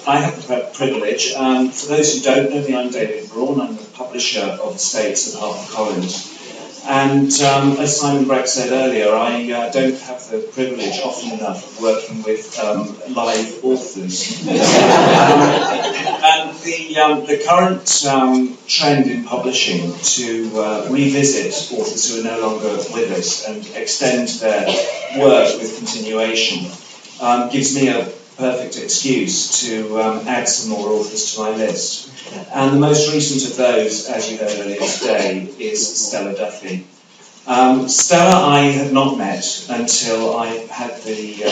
I have the privilege. For those who don't know me, I'm David Brawn. I'm the publisher of Estates at HarperCollins. And as Simon Bragg said earlier, I don't have the privilege often enough of working with live authors. And the current trend in publishing to revisit authors who are no longer with us and extend their work with continuation gives me a perfect excuse to add some more authors to my list. And the most recent of those, as you heard earlier today, is Stella Duffy. Stella I had not met until I had the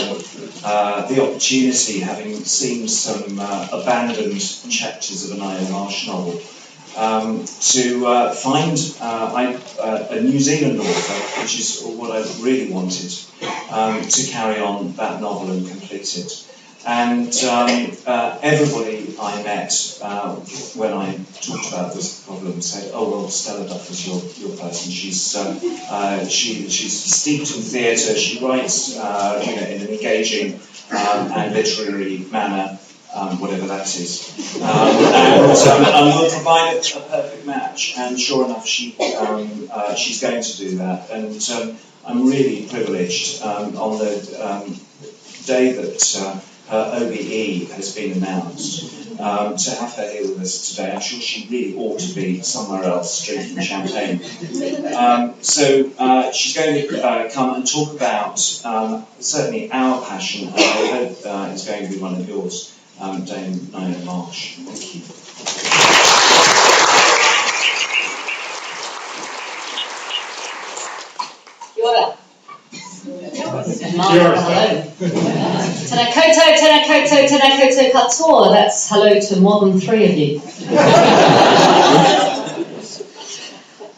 opportunity, having seen some abandoned chapters of a Ngaio Marsh novel, to find a New Zealand author, which is what I really wanted, to carry on that novel and complete it. And everybody I met when I talked about this problem said, "Oh well, Stella Duffy's your person. She's steeped in theatre. She writes in an engaging and literary manner, whatever that is, and will provide a perfect match." And sure enough, she's going to do that. And I'm really privileged on the day that her OBE has been announced, to have her here with us today. I'm sure she really ought to be somewhere else drinking champagne. So she's going to come and talk about certainly our passion, and I hope it's going to be one of yours, Dame Ngaio Marsh. Thank you. Kia ora. Hello. Tēnā koutou, tēnā koutou, tēnā koutou katoa. That's hello to more than 3 of you.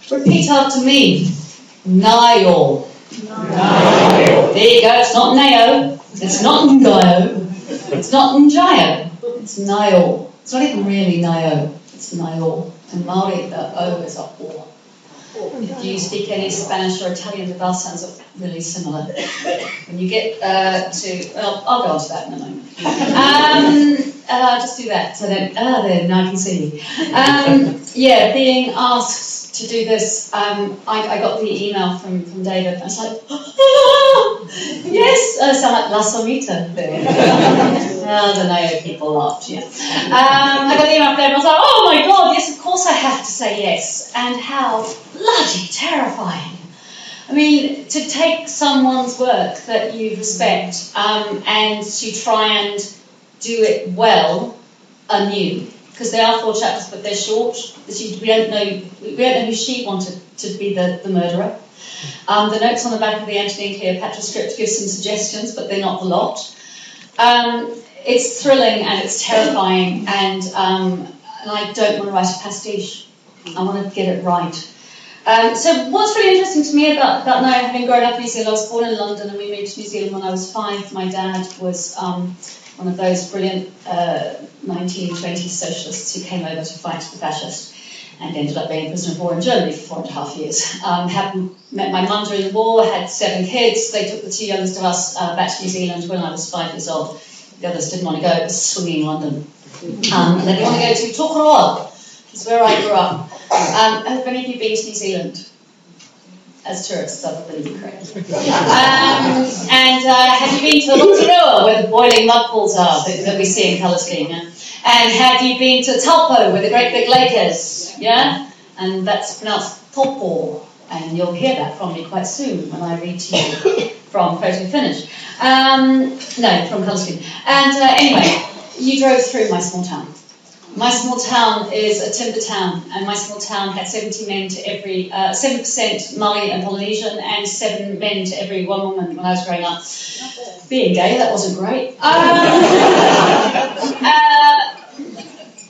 Repeat after me. Ngaio. Ngaio. There you go. It's not Ngaio. It's not Ngaio. It's not Ngaio. It's Ngaio. It's not even really Ngaio. It's Ngaio. In Māori, the O is a O. If you speak any Spanish or Italian, the vowel sounds really similar. When you get well, I'll go on to that in a moment. I'll just do that, so then, there, now I can see me. Being asked to do this, I got the email from David, and I was like, yes, I sound like La Somita there. I don't know, people laughed, yeah. I got the email from David, and I was like, oh my God, yes, of course I have to say yes. And how bloody terrifying. I mean, to take someone's work that you respect and to try and do it well anew, because they are 4 chapters, but they're short. We don't know who she wanted to be the murderer. The notes on the back of the Antony and Cleopatra script give some suggestions, but they're not the lot. It's thrilling and it's terrifying, and I don't want to write a pastiche. I want to get it right. So what's really interesting to me about Ngaio, having grown up in New Zealand, I was born in London and we moved to New Zealand when I was 5. My dad was one of those brilliant 1920s socialists who came over to fight the fascists and ended up being a prisoner of war in Germany for 4.5 years. Met my mum during the war, had 7 kids. They took the 2 youngest of us back to New Zealand when I was 5 years old. The others didn't want to go. It was swinging London. And they didn't want to go to Tokoroa. It's where I grew up. Have any of you been to New Zealand? As tourists, other than Ukraine. And have you been to Rotorua, where the boiling mud pools are that we see in colour scheme? Yeah? And have you been to Taupo, where the great big lake is? Yeah? And that's pronounced Taupo. And you'll hear that from me quite soon when I read to you from Photo Finish. No, from colour scheme. And anyway, you drove through my small town. My small town is a timber town, and my small town had 70 men to every 7% Māori and Polynesian, and 7 men to every 1 woman when I was growing up. Being gay, that wasn't great.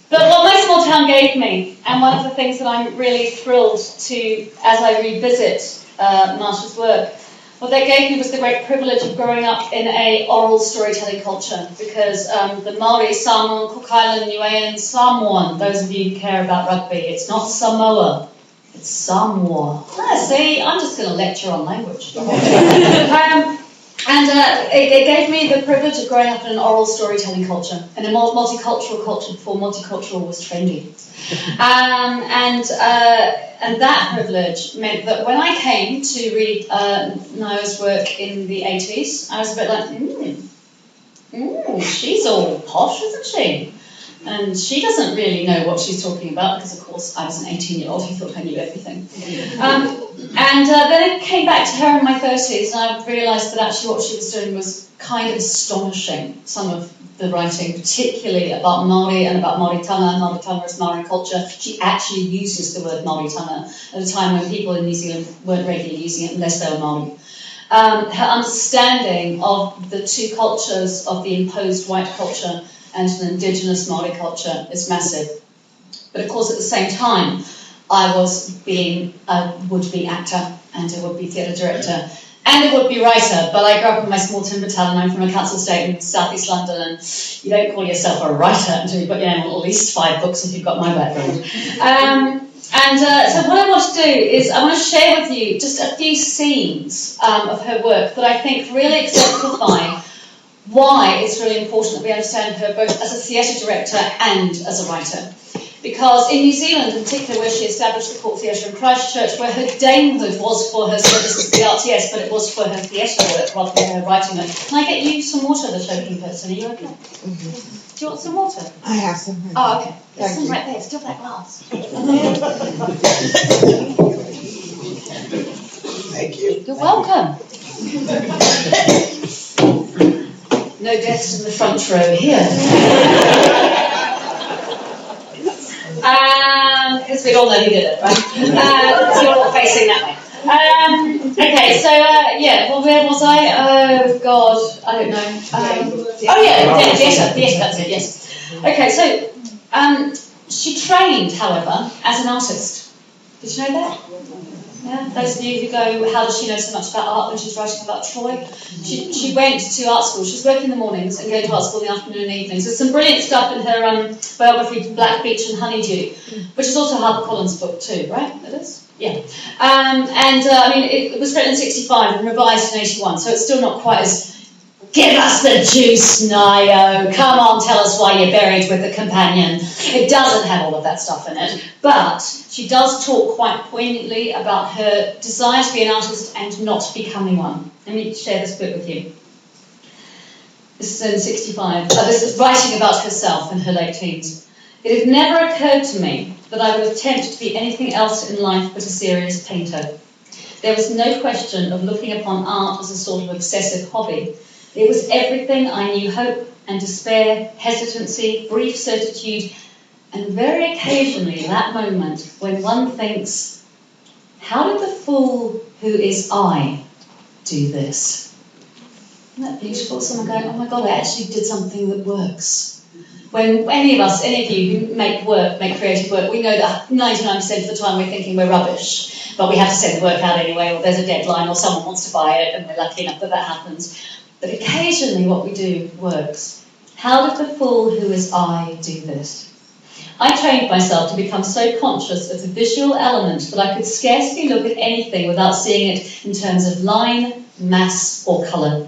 But what my small town gave me, and one of the things that I'm really thrilled to, as I revisit Marsh's work, what that gave me was the great privilege of growing up in a oral storytelling culture, because the Māori, Samoan, Cook Island, Niuean, Samoan, those of you who care about rugby, it's not Samoa, it's Samoa. See, I'm just going to lecture on language. And it gave me the privilege of growing up in an oral storytelling culture, in a multicultural culture before multicultural was trendy. And that privilege meant that when I came to read Ngaio's work in the 80s, I was a bit like, she's all posh, isn't she? And she doesn't really know what she's talking about, because of course I was an 18-year-old who thought I knew everything. And then I came back to her in my 30s, and I realised that actually what she was doing was kind of astonishing, some of the writing, particularly about Māori and about Māoritanga. Māoritanga is Māori culture. She actually uses the word Māoritanga at a time when people in New Zealand weren't regularly using it unless they were Māori. Her understanding of the two cultures, of the imposed white culture and an indigenous Māori culture, is massive. But of course, at the same time, I was being a would-be actor and a would-be theatre director and a would-be writer, but I grew up in my small timber town, and I'm from a council estate in South East London, and you don't call yourself a writer until you've got your name on at least 5 books if you've got my background. So what I want to do is I want to share with you just a few scenes of her work that I think really exemplify why it's really important that we understand her both as a theatre director and as a writer. Because in New Zealand, in particular, where she established the Court Theatre in Christchurch, where her damehood was for her services to the arts, yes, but it was for her theatre work rather than her writing work. Can I get you some water, the choking person? Are you okay? Mm-hmm. Do you want some water? I have some. Oh, okay. There's Thank some you. right there. Still that glass. Thank you. You're welcome. No deaths in the front row here. Because we all know who did it, right? So you're all facing that way. Okay, so, well, where was I? Oh, God, I don't know. Theatre, that's it, yes. Okay, so, she trained, however, as an artist. Did you know that? Yeah, those of you who go, how does she know so much about art when she's writing about Troy? She went to art school. She's working in the mornings and going to art school in the afternoon and evenings. There's some brilliant stuff in her biography, Black Beach and Honeydew, which is also a HarperCollins book too, right? It is? Yeah. It was written in 65 and revised in 81, so it's still not quite as, give us the juice, Ngaio. Come on, tell us why you're buried with the companion. It doesn't have all of that stuff in it, but she does talk quite poignantly about her desire to be an artist and not becoming one. Let me share this bit with you. This is in 65. This is writing about herself in her late teens. It had never occurred to me that I would attempt to be anything else in life but a serious painter. There was no question of looking upon art as a sort of obsessive hobby. It was everything I knew: hope and despair, hesitancy, brief certitude, and very occasionally that moment when one thinks, how did the fool who is I do this? Isn't that beautiful? Someone going, oh my God, I actually did something that works. When any of you who make creative work, we know that 99% of the time we're thinking we're rubbish, but we have to send the work out anyway, or there's a deadline, or someone wants to buy it, and we're lucky enough that happens. But occasionally what we do works. How did the fool who is I do this? I trained myself to become so conscious of the visual element that I could scarcely look at anything without seeing it in terms of line, mass, or colour.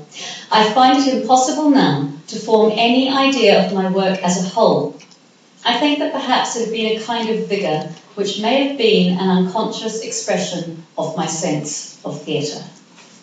I find it impossible now to form any idea of my work as a whole. I think that perhaps it had been a kind of vigour which may have been an unconscious expression of my sense of theatre.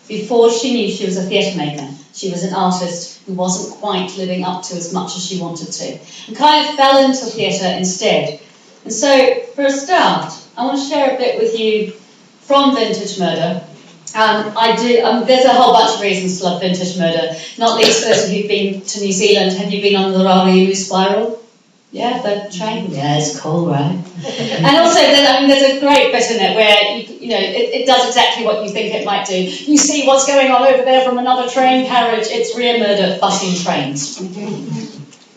Before she knew she was a theatre maker, she was an artist who wasn't quite living up to as much as she wanted to, and kind of fell into theatre instead. And so, for a start, I want to share a bit with you from Vintage Murder. There's a whole bunch of reasons to love Vintage Murder, not least those of you who've been to New Zealand. Have you been on the Raraimu Spiral? Yeah, the train? Yeah, it's cool, right? And also, there's a great bit in it where, it does exactly what you think it might do. You see what's going on over there from another train carriage. It's rear murder, fussing trains.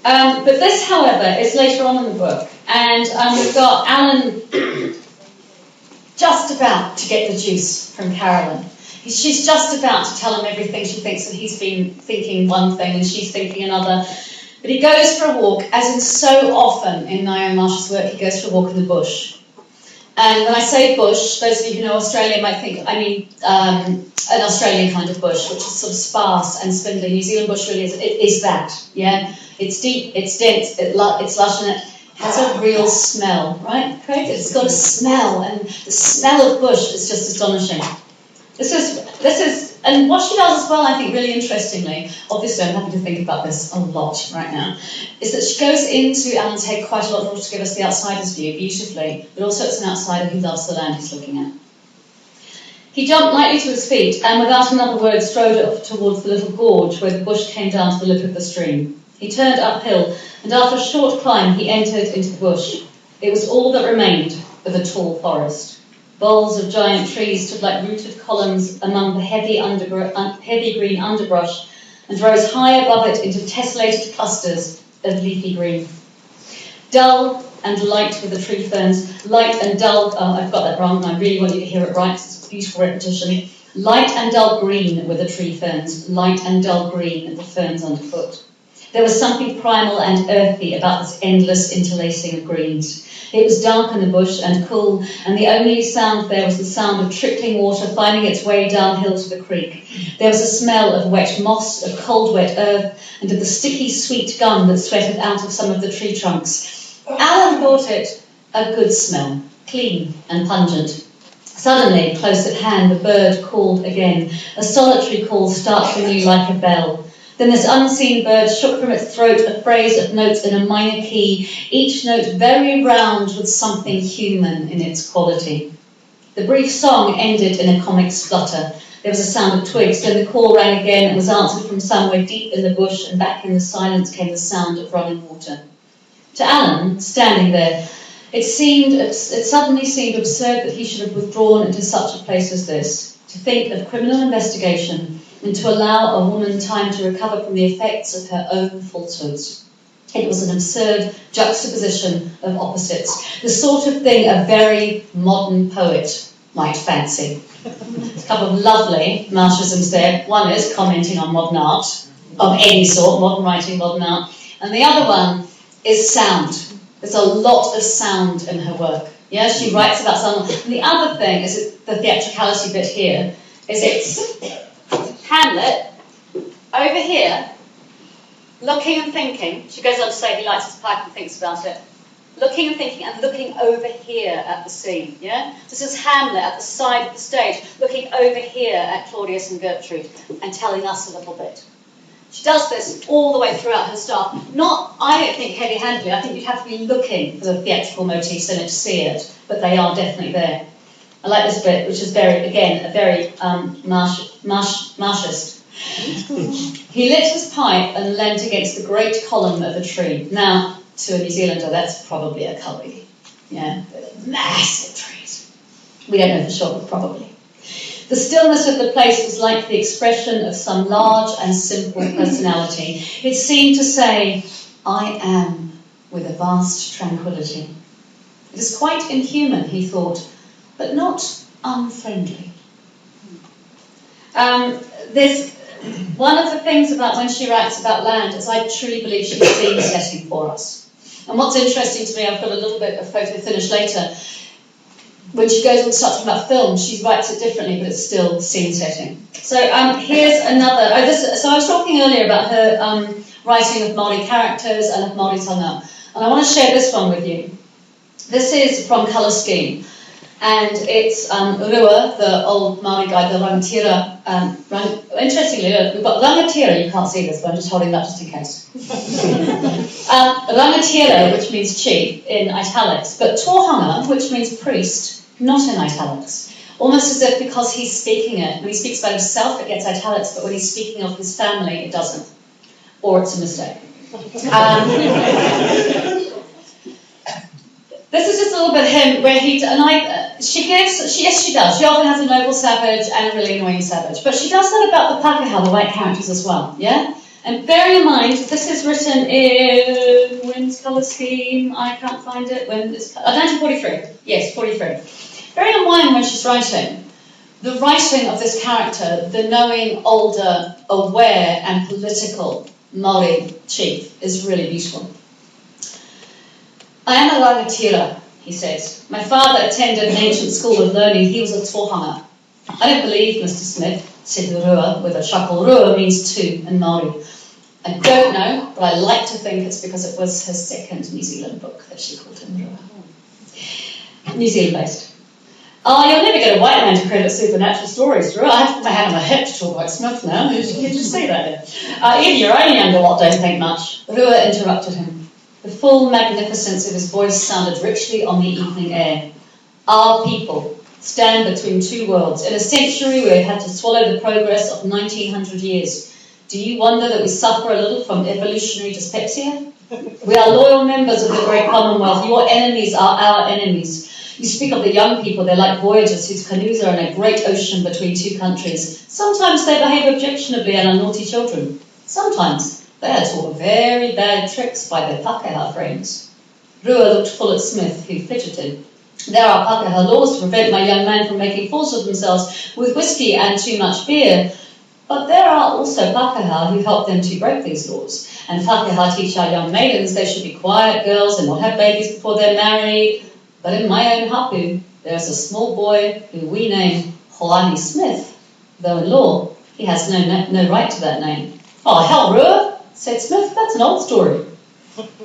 But this, however, is later on in the book. And we've got Alan just about to get the juice from Carolyn. She's just about to tell him everything. She thinks that he's been thinking one thing and she's thinking another. But he goes for a walk, as in so often in Ngaio Marsh's work, he goes for a walk in the bush. And when I say bush, those of you who know Australia might think, I mean an Australian kind of bush, which is sort of sparse and spindly. New Zealand bush really is that, yeah? It's deep, it's dense, it's lush, and it has a real smell, right, Craig? It's got a smell, and the smell of bush is just astonishing. This is, and what she does as well, I think, really interestingly, obviously I'm having to think about this a lot right now, is that she goes into Alan's head quite a lot in order to give us the outsider's view beautifully, but also it's an outsider who loves the land he's looking at. He jumped lightly to his feet and without another word strode up towards the little gorge where the bush came down to the lip of the stream. He turned uphill, and after a short climb he entered into the bush. It was all that remained of a tall forest. Boles of giant trees stood like rooted columns among the heavy green underbrush and rose high above it into tessellated clusters of leafy green. Dull and light were the tree ferns, light and dull, I've got that wrong, and I really want you to hear it right, because it's a beautiful repetition. Light and dull green were the tree ferns, light and dull green the ferns underfoot. There was something primal and earthy about this endless interlacing of greens. It was dark in the bush and cool, and the only sound there was the sound of trickling water finding its way downhill to the creek. There was a smell of wet moss, of cold wet earth, and of the sticky sweet gum that sweated out of some of the tree trunks. Alan thought it a good smell, clean and pungent. Suddenly, close at hand, the bird called again, a solitary call startlingly like a bell. Then this unseen bird shook from its throat a phrase of notes in a minor key, each note very round with something human in its quality. The brief song ended in a comic splutter. There was a sound of twigs, then the call rang again and was answered from somewhere deep in the bush, and back in the silence came the sound of running water. To Alan, standing there, it suddenly seemed absurd that he should have withdrawn into such a place as this, to think of criminal investigation, and to allow a woman time to recover from the effects of her own falsehoods. It was an absurd juxtaposition of opposites, the sort of thing a very modern poet might fancy. A couple of lovely Marshisms there. One is commenting on modern art, of any sort, modern writing, modern art, and the other one is sound. There's a lot of sound in her work. Yeah, she writes about sound. And the other thing is the theatricality bit here, is it's Hamlet, over here, looking and thinking. She goes on to say he lights his pipe and thinks about it. Looking and thinking and looking over here at the scene, yeah? This is Hamlet at the side of the stage, looking over here at Claudius and Gertrude and telling us a little bit. She does this all the way throughout her stuff. Not, I don't think, heavy-handedly. I think you'd have to be looking for the theatrical motifs in it to see it, but they are definitely there. I like this bit, which is very, again, a very Marshist. He lit his pipe and leant against the great column of a tree. Now, to a New Zealander, that's probably a cully. Yeah, massive trees. We don't know for sure, but probably. The stillness of the place was like the expression of some large and simple personality. It seemed to say, I am, with a vast tranquility. It is quite inhuman, he thought, but not unfriendly. There's one of the things about when she writes about land is I truly believe she's scene setting for us. And what's interesting to me, I've got a little bit of photo finish later, when she goes on to talk about film, she writes it differently, but it's still scene setting. So here's another, so I was talking earlier about her writing of Māori characters and of Māori tanga, and I want to share this one with you. This is from Colour Scheme, and it's Rua, the old Māori guy, the rangatira. Interestingly, look, we've got rangatira, you can't see this, but I'm just holding that just in case. Rangatira, which means chief, in italics, but tohanga, which means priest, not in italics. Almost as if because he's speaking it, when he speaks about himself it gets italics, but when he's speaking of his family it doesn't. Or it's a mistake. This is just a little bit of him where she does. She often has a noble savage and a really annoying savage. But she does that about the Pākehā, the white characters as well, yeah? And bear in mind, this is written in, when's Colour Scheme? I can't find it. When is 1943. Yes, 43. Bearing in mind when she's writing, the writing of this character, the knowing, older, aware and political Māori chief is really beautiful. I am a rangatira, he said. My father attended an ancient school of learning. He was a tohanga. I don't believe, Mr. Smith, said Rua with a chuckle. Rua means two in Māori. I don't know, but I like to think it's because it was her second New Zealand book that she called him Rua. New Zealand based. Oh, you'll never get a white man to credit supernatural stories, Rua. I have to put my hand on my hip to talk about Smith now. You just say that there. Even your own younger lot don't think much. Rua interrupted him. The full magnificence of his voice sounded richly on the evening air. Our people stand between two worlds. In a century we have had to swallow the progress of 1900 years. Do you wonder that we suffer a little from evolutionary dyspepsia? We are loyal members of the great Commonwealth. Your enemies are our enemies. You speak of the young people, they're like voyagers whose canoes are in a great ocean between two countries. Sometimes they behave objectionably and are naughty children. Sometimes they are taught very bad tricks by their Pākehā friends. Rua looked full at Smith, who fidgeted. There are Pākehā laws to prevent my young man from making fools of themselves with whiskey and too much beer. But there are also Pākehā who help them to break these laws. And Pākehā teach our young maidens they should be quiet girls and not have babies before they're married. But in my own hapu, there is a small boy who we name Hoani Smith, though in law he has no right to that name. Oh, hell, Rua, said Smith, that's an old story.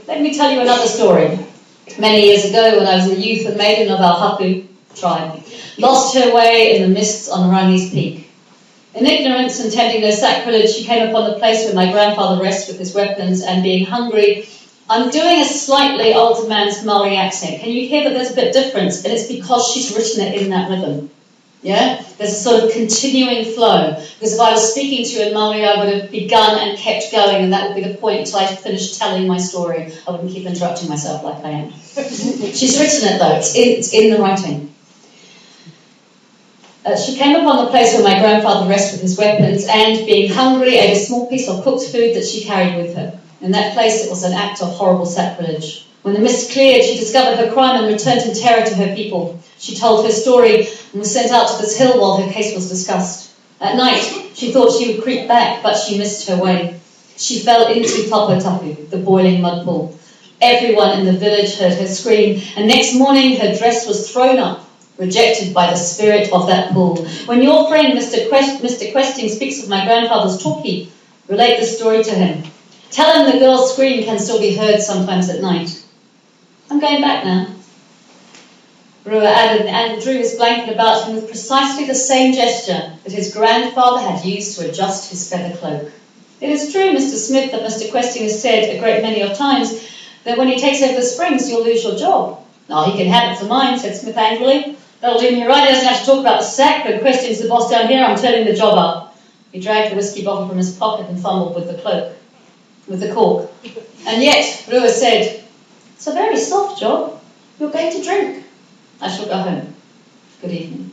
Let me tell you another story. Many years ago, when I was a youth, a maiden of our hapu tribe lost her way in the mists on Rangi's Peak. In ignorance and tending no sacrilege, she came upon the place where my grandfather rests with his weapons, and being hungry, I'm doing a slightly older man's Māori accent. Can you hear that there's a bit different? And it's because she's written it in that rhythm. Yeah? There's a sort of continuing flow. Because if I was speaking to you in Māori, I would have begun and kept going, and that would be the point until I finished telling my story. I wouldn't keep interrupting myself like I am. She's written it though. It's in the writing. She came upon the place where my grandfather rested with his weapons, and, being hungry, ate a small piece of cooked food that she carried with her. In that place it was an act of horrible sacrilege. When the mist cleared, she discovered her crime and returned in terror to her people. She told her story and was sent out to this hill while her case was discussed. At night, she thought she would creep back, but she missed her way. She fell into Taputapu, the boiling mud pool. Everyone in the village heard her scream, and next morning her dress was thrown up, rejected by the spirit of that pool. When your friend Mr. Questing speaks of my grandfather's talkie, relate the story to him. Tell him the girl's scream can still be heard sometimes at night. I'm going back now, Rua added, and drew his blanket about him with precisely the same gesture that his grandfather had used to adjust his feather cloak. It is true, Mr. Smith, that Mr. Questing has said a great many of times that when he takes over the Springs, you'll lose your job. Oh, he can have it for mine, said Smith angrily. That'll do me right. He doesn't have to talk about the sack, but Questing's the boss down here. I'm turning the job up. He dragged the whiskey bottle from his pocket and fumbled with the cork. And yet, Rua said, it's a very soft job. You're going to drink. I shall go home. Good evening.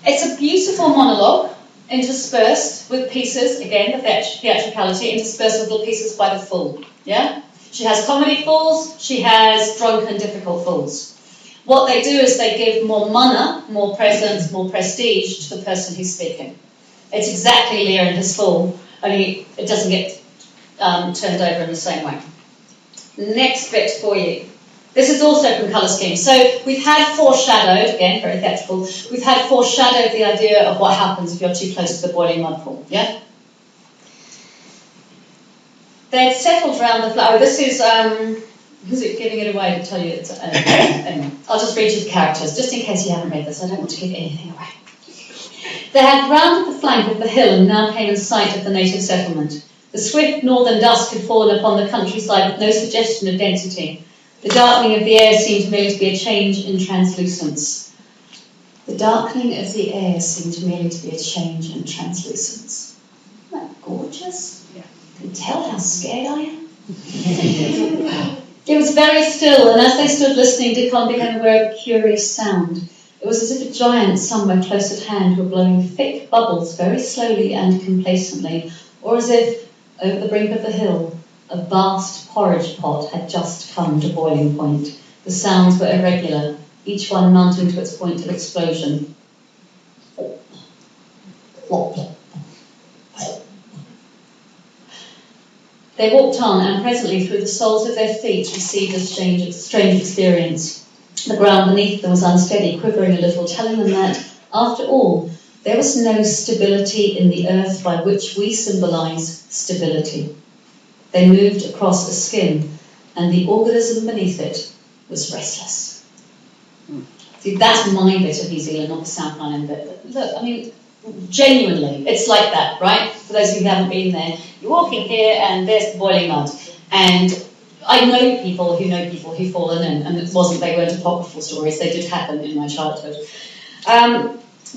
It's a beautiful monologue, interspersed with pieces, again, the theatricality, interspersed with little pieces by the fool. Yeah? She has comedy fools, she has drunken, difficult fools. What they do is they give more mana, more presence, more prestige to the person who's speaking. It's exactly Lear and his fool, only it doesn't get turned over in the same way. Next bit for you. This is also from Colour Scheme. So we've had foreshadowed, again, very theatrical, we've had foreshadowed the idea of what happens if you're too close to the boiling mud pool, yeah? They'd settled around the flower. This is it giving it away to tell you it's... anyway, I'll just read you the characters, just in case you haven't read this. I don't want to give anything away. They had rounded the flank of the hill and now came in sight of the native settlement. The swift northern dusk had fallen upon the countryside with no suggestion of density. The darkening of the air seemed merely to be a change in translucence. The darkening of the air seemed merely to be a change in translucence. Isn't that gorgeous? Yeah. You can tell how scared I am. It was very still, and as they stood listening, Dickon became aware of a curious sound. It was as if a giant somewhere close at hand were blowing thick bubbles very slowly and complacently, or as if, over the brink of the hill, a vast porridge pot had just come to boiling point. The sounds were irregular, each one mounting to its point of explosion. They walked on, and presently through the soles of their feet received a strange experience. The ground beneath them was unsteady, quivering a little, telling them that, after all, there was no stability in the earth by which we symbolise stability. They moved across a skin, and the organism beneath it was restless. See, that's my bit of New Zealand, not the South Island bit. But look, I mean, genuinely, it's like that, right? For those of you who haven't been there, you're walking here, and there's the boiling mud. And I know people who've fallen in, and it wasn't, they weren't apocryphal stories, they did happen in my childhood.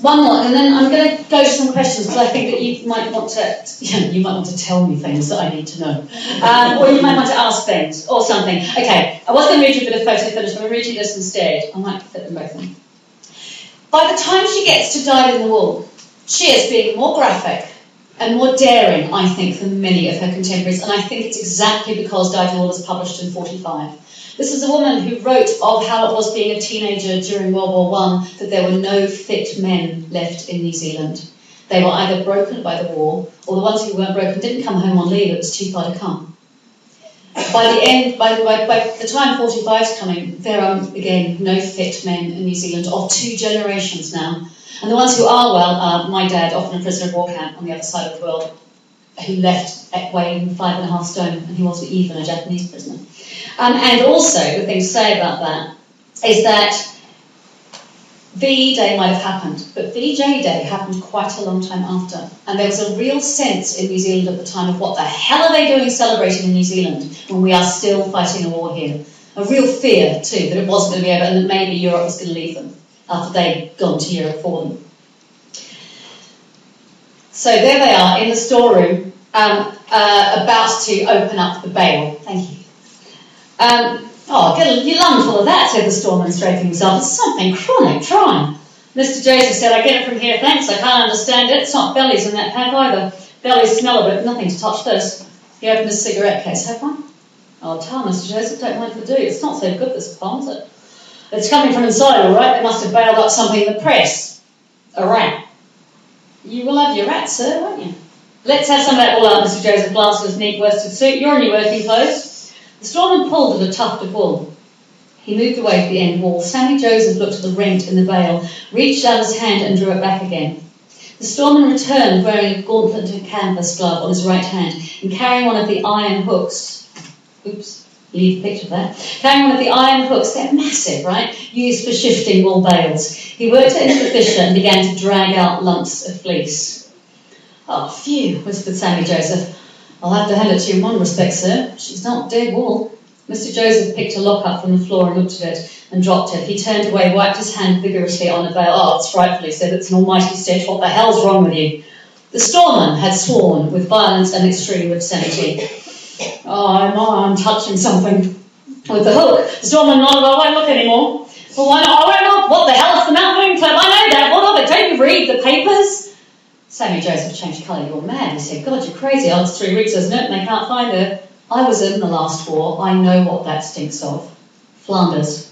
One more, and then I'm going to go to some questions, because I think that you might want to tell me things that I need to know. Or you might want to ask things, or something. Okay, I was going to read you a bit of photo finish, but I'm going to read you this instead. I might fit them both in. By the time she gets to Dyed in the Wool, she is being more graphic and more daring, I think, than many of her contemporaries, and I think it's exactly because Dyed in the Wool was published in 1945. This is a woman who wrote of how it was being a teenager during World War I, that there were no fit men left in New Zealand. They were either broken by the war, or the ones who weren't broken didn't come home on leave, it was too far to come. By the time 45 is coming, there are, again, no fit men in New Zealand, of two generations now. And the ones who are well are my dad, often a prisoner of war camp on the other side of the world, who left weighing 5.5 stone, and he wasn't even a Japanese prisoner. And also, the thing to say about that is that VE Day might have happened, but VJ Day happened quite a long time after. And there was a real sense in New Zealand at the time of what the hell are they doing celebrating in New Zealand when we are still fighting a war here. A real fear, too, that it wasn't going to be over and that maybe Europe was going to leave them after they'd gone to Europe for them. So there they are in the storeroom, about to open up the bale. Thank you. Get your lung full of that, said the storeman, straightening himself. It's something chronic, try. Mr. Joseph said, I get it from here, thanks, I can't understand it. It's not bellies in that pack either. Bellies smell of it, nothing to touch this. He opened his cigarette case. Have one? Oh, tell Mr. Joseph, don't mind if I do. It's not so good, this bomb, is it? It's coming from inside, all right. They must have bailed up something in the press. A rat. You will have your rat, sir, won't you? Let's have some of that wool out, Mr. Joseph glanced at his neat worsted suit. You're in your working clothes. The storeman pulled at a tuft of wool. He moved away to the end wall. Sammy Joseph looked at the rent in the bale, reached out his hand and drew it back again. The storeman returned wearing a gauntlet and canvas glove on his right hand and carrying one of the iron hooks. Oops, leave a picture of that. Carrying one of the iron hooks, they're massive, right? Used for shifting wool bales. He worked it into the fissure and began to drag out lumps of fleece. Oh, phew, whispered Sammy Joseph. I'll have to hand it to you in one respect, sir. She's not dead wool. Mr. Joseph picked a lock up from the floor and looked at it and dropped it. He turned away, wiped his hand vigorously on a bale. Oh, it's frightful, he said. It's an almighty stench. What the hell's wrong with you? The storeman had sworn with violence and extreme obscenity. Oh, I'm touching something with the hook. The storeman nodded. I won't look anymore. Well, why not? I won't look. What the hell is the Mountain Club? I know that. What of it? Don't you read the papers? Sammy Joseph changed colour. You're mad, he said. God, you're crazy. Oh, it's 3 weeks, isn't it? And they can't find her. I was in the last war. I know what that stinks of. Flanders.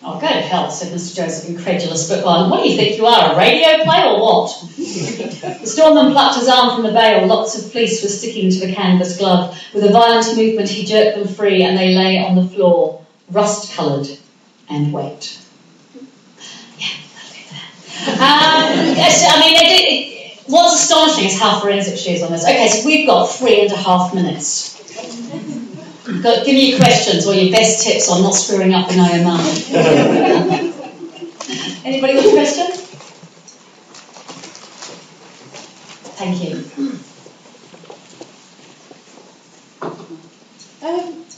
Oh, go to hell, said Mr. Joseph, incredulous but violent. What do you think you are, a radio play or what? The storeman plucked his arm from the bale. Lots of fleece was sticking to the canvas glove. With a violent movement, he jerked them free and they lay on the floor, rust-coloured and wet. Yeah, I'll do that. What's astonishing is how forensic she is on this. Okay, so we've got 3.5 minutes. Give me your questions or your best tips on not screwing up the Ngaio Marsh. Anybody got a question? Thank you.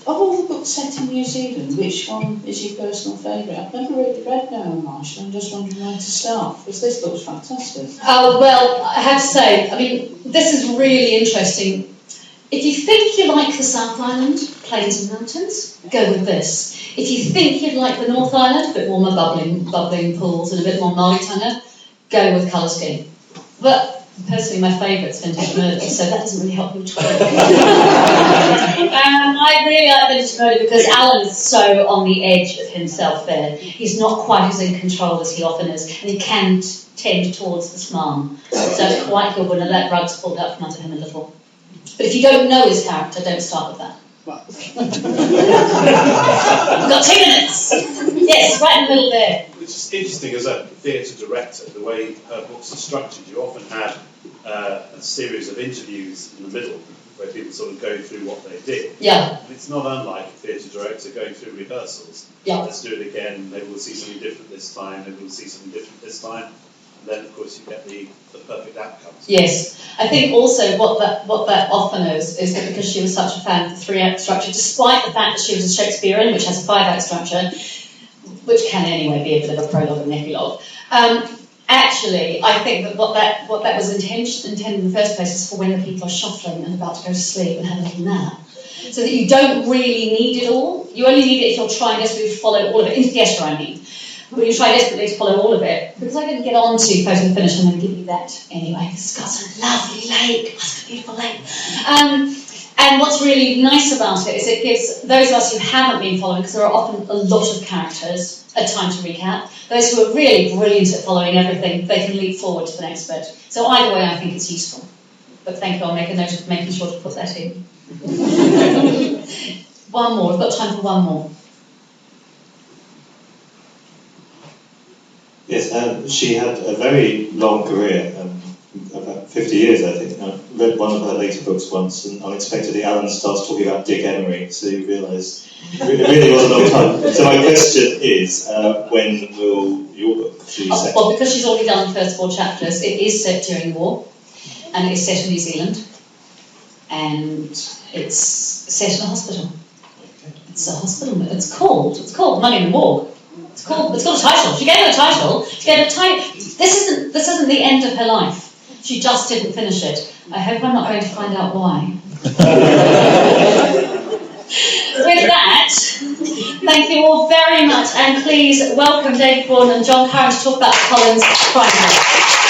Of all the books set in New Zealand, which one is your personal favourite? I've never really read Ngaio Marsh, and I'm just wondering where to start, because this looks fantastic. Oh, well, I have to say, this is really interesting. If you think you like the South Island, plains and mountains, go with this. If you think you'd like the North Island, a bit warmer, bubbling pools and a bit more Māori-tanga, go with Colour Scheme. But personally, my favourite's Vintage Murder, so that doesn't really help you at all. I really like Vintage Murder because Alan is so on the edge of himself there. He's not quite as in control as he often is, and he can tend towards the smarm. So it's quite good when that rug's pulled up from under him a little. But if you don't know his character, don't start with that. We've got 2 minutes. Yes, right in the middle there. Which is interesting as a theatre director, the way her books are structured. You often have a series of interviews in the middle where people sort of go through what they did. Yeah. And it's not unlike a theatre director going through rehearsals. Yeah. Let's do it again, maybe we'll see something different this time, maybe we'll see something different this time. And then, of course, you get the perfect outcomes. Yes. I think also what that often is that because she was such a fan of the 3-act structure, despite the fact that she was a Shakespearean, which has a 5-act structure, which can anyway be a bit of a prologue and epilogue, actually, I think that what that was intended in the first place is for when the people are shuffling and about to go to sleep and have a little nap. So that you don't really need it all. You only need it if you're trying desperately to follow all of it. In theatre, I mean. But you try desperately to follow all of it. Because I didn't get on to photo and finish, I'm going to give you that anyway. It's got a lovely lake. It's a beautiful lake. And what's really nice about it is it gives those of us who haven't been following, because there are often a lot of characters, a time to recap. Those who are really brilliant at following everything, they can leap forward to the next bit. So either way, I think it's useful. But thank you, I'll make a note of making sure to put that in. One more, we've got time for one more. Yes, she had a very long career, about 50 years, I think. I read one of her later books once, and unexpectedly Alan starts talking about Dick Emery, so you realise it really was a long time. So my question is, when will your book be set? Well, because she's already done the first 4 chapters, it is set during the war, and it is set in New Zealand, and it's set in a hospital. Okay. It's a hospital. It's called Money in the Morgue. It's got a title. She gave it a title. This isn't the end of her life. She just didn't finish it. I hope I'm not going to find out why. With that, thank you all very much, and please welcome David Brawn and John Curran to talk about the Collins Prize.